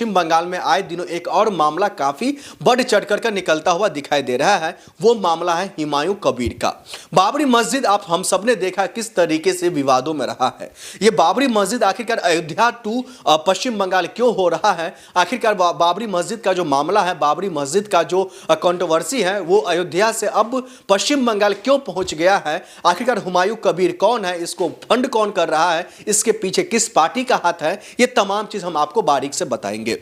पश्चिम बंगाल में आए दिनों एक और मामला काफी बढ़ चढ़कर कर निकलता हुआ दिखाई दे रहा है। वो मामला है हुमायूं कबीर का। बाबरी मस्जिद आप हम सब ने देखा किस तरीके से विवादों में रहा है। ये बाबरी मस्जिद आखिरकार अयोध्या टू पश्चिम बंगाल क्यों हो रहा है? आखिरकार बाबरी मस्जिद का जो मामला है, बाबरी मस्जिद का जो कंट्रोवर्सी है, वो अयोध्या से अब पश्चिम बंगाल क्यों पहुंच गया है? आखिरकार हुमायूं कबीर कौन है? इसको फंड कौन कर रहा है? इसके पीछे किस पार्टी का हाथ है? ये तमाम चीज हम आपको बारीक से बताएंगे।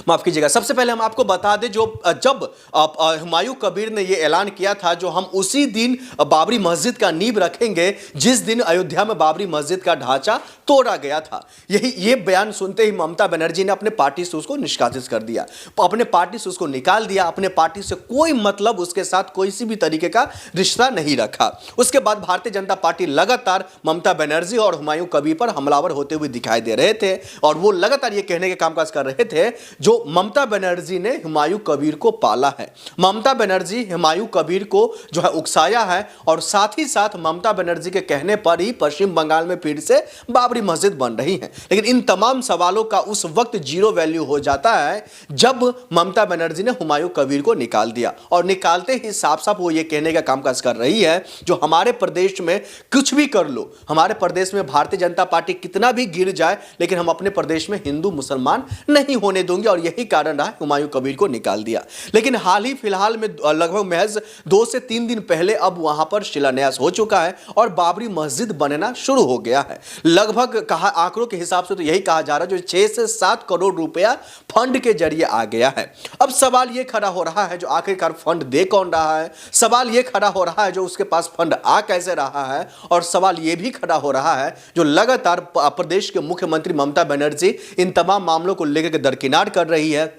माफ कीजिएगा, सबसे पहले हम आपको बता दें जब हुमायूं कबीर ने यह ऐलान किया था, जो हम उसी दिन बाबरी मस्जिद का नींव रखेंगे जिस दिन अयोध्या में बाबरी मस्जिद का ढांचा तोड़ा गया था। ये बयान सुनते ही ममता बनर्जी ने अपने पार्टी से उसको निष्कासित कर दिया, अपने पार्टी से उसको निकाल दिया, अपने पार्टी से कोई मतलब, उसके साथ कोई सी भी तरीके का रिश्ता नहीं रखा। उसके बाद भारतीय जनता पार्टी लगातार ममता बनर्जी और हुमायूं कबीर पर हमलावर होते हुए दिखाई दे रहे थे और वो लगातार ये कहने के कामकाज कर रहे थे जो ममता बनर्जी ने हुमायूं कबीर को पाला है। ममता बनर्जी हुमायूं कबीर को जो है उकसाया है और साथ ही साथ ममता बनर्जी के कहने पर ही पश्चिम बंगाल में फिर से बाबरी मस्जिद बन रही है। लेकिन इन तमाम सवालों का उस वक्त जीरो वैल्यू हो जाता है जब ममता बनर्जी ने हुमायूं कबीर को निकाल दिया और निकालते ही साफ साफ वो ये कहने का कामकाज कर रही है जो हमारे प्रदेश में कुछ भी कर लो, हमारे प्रदेश में भारतीय जनता पार्टी कितना भी गिर जाए, लेकिन हम अपने प्रदेश में हिंदू मुसलमान नहीं होने देंगे और यही कारण रहा हुमायूं कबीर को निकाल दिया। लेकिन हाल ही फिलहाल में लगभग महज 2 से 3 दिन पहले अब वहां पर शिलान्यास हो चुका है और बाबरी मस्जिद बनना शुरू हो गया है। लगभग कहा आंकड़ों के हिसाब से तो यही कहा जा रहा है जो 6 से 7 करोड़ रुपया फंड के जरिए आ गया है। अब सवाल यह खड़ा हो रहा है जो आखिरकार फंड दे कौन रहा है, सवाल यह खड़ा हो रहा है जो उसके पास फंड आ कैसे रहा है, और सवाल यह भी खड़ा हो रहा है जो लगातार प्रदेश के मुख्यमंत्री ममता बनर्जी इन तमाम मामलों को लेकर दरकिनार कर रही है।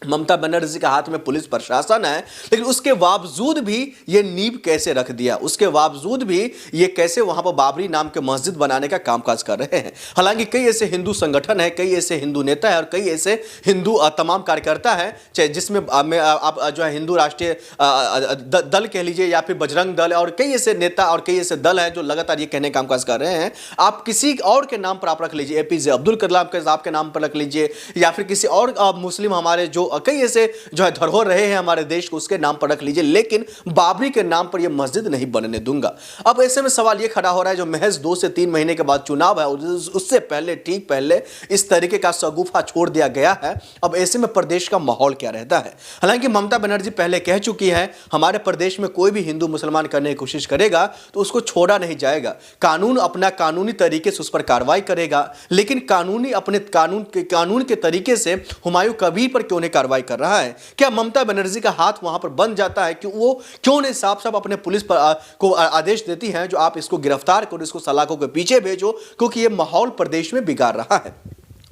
ममता बनर्जी के हाथ में पुलिस प्रशासन है, लेकिन उसके बावजूद भी ये नींव कैसे रख दिया, उसके बावजूद भी ये कैसे वहां पर बाबरी नाम के मस्जिद बनाने का कामकाज कर रहे हैं। हालांकि कई ऐसे हिंदू संगठन है, कई ऐसे हिंदू नेता है और कई ऐसे हिंदू तमाम कार्यकर्ता है, चाहे जिसमें आप जो है हिंदू राष्ट्रीय दल कह लीजिए या फिर बजरंग दल, और कई ऐसे नेता और कई ऐसे दल हैं जो लगातार ये कहने कामकाज कर रहे हैं आप किसी और के नाम पर आप रख लीजिए, APJ अब्दुल कलाम के साहब के नाम पर रख लीजिए या फिर किसी और मुस्लिम हमारे जो कई ऐसे जो है धरोहर रहे हैं हमारे देश को, उसके नाम पर रख लीजिए, लेकिन बाबरी के नाम पर यह मस्जिद नहीं बनने दूंगा। अब ऐसे में सवाल यह खड़ा हो रहा है जो महज 2 से 3 महीने के बाद चुनाव है, उससे पहले ठीक पहले इस तरीके का शगुफा छोड़ दिया गया है। अब ऐसे में प्रदेश का माहौल क्या रहता है? हालांकि ममता बनर्जी पहले कह चुकी है हमारे प्रदेश में कोई भी हिंदू मुसलमान करने की कोशिश करेगा तो उसको छोड़ा नहीं जाएगा, कानून अपना कानूनी तरीके से उस पर कार्रवाई करेगा, लेकिन कानून के तरीके से हुमायूं कबीर पर क्यों नहीं कार्रवाई कर रहा है? क्या ममता बनर्जी का हाथ वहां पर बन जाता है कि वो क्यों नहीं साफ साफ अपने पुलिस पर को आदेश देती है जो आप इसको गिरफ्तार करो, इसको सलाखों के पीछे भेजो, क्योंकि ये माहौल प्रदेश में बिगाड़ रहा है।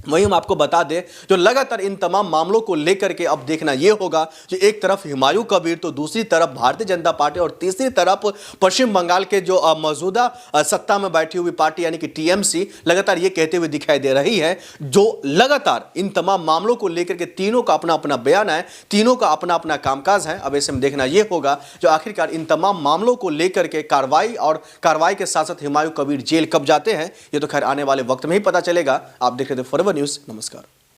वहीं हम आपको बता दें जो लगातार इन तमाम मामलों को लेकर के अब देखना यह होगा कि एक तरफ हुमायूं कबीर तो दूसरी तरफ भारतीय जनता पार्टी और तीसरी तरफ पश्चिम बंगाल के जो मौजूदा सत्ता में बैठी हुई पार्टी यानी कि TMC लगातार ये कहते हुए दिखाई दे रही है, जो लगातार इन तमाम मामलों को लेकर के तीनों का अपना अपना बयान है, तीनों का अपना अपना कामकाज है। अब ऐसे में देखना यह होगा जो आखिरकार इन तमाम मामलों को लेकर के कार्रवाई के साथ साथ हुमायूं कबीर जेल कब जाते हैं, ये तो खैर आने वाले वक्त में ही पता चलेगा। आप देख रहे थे फॉरवर्ड न्यूज़। नमस्कार।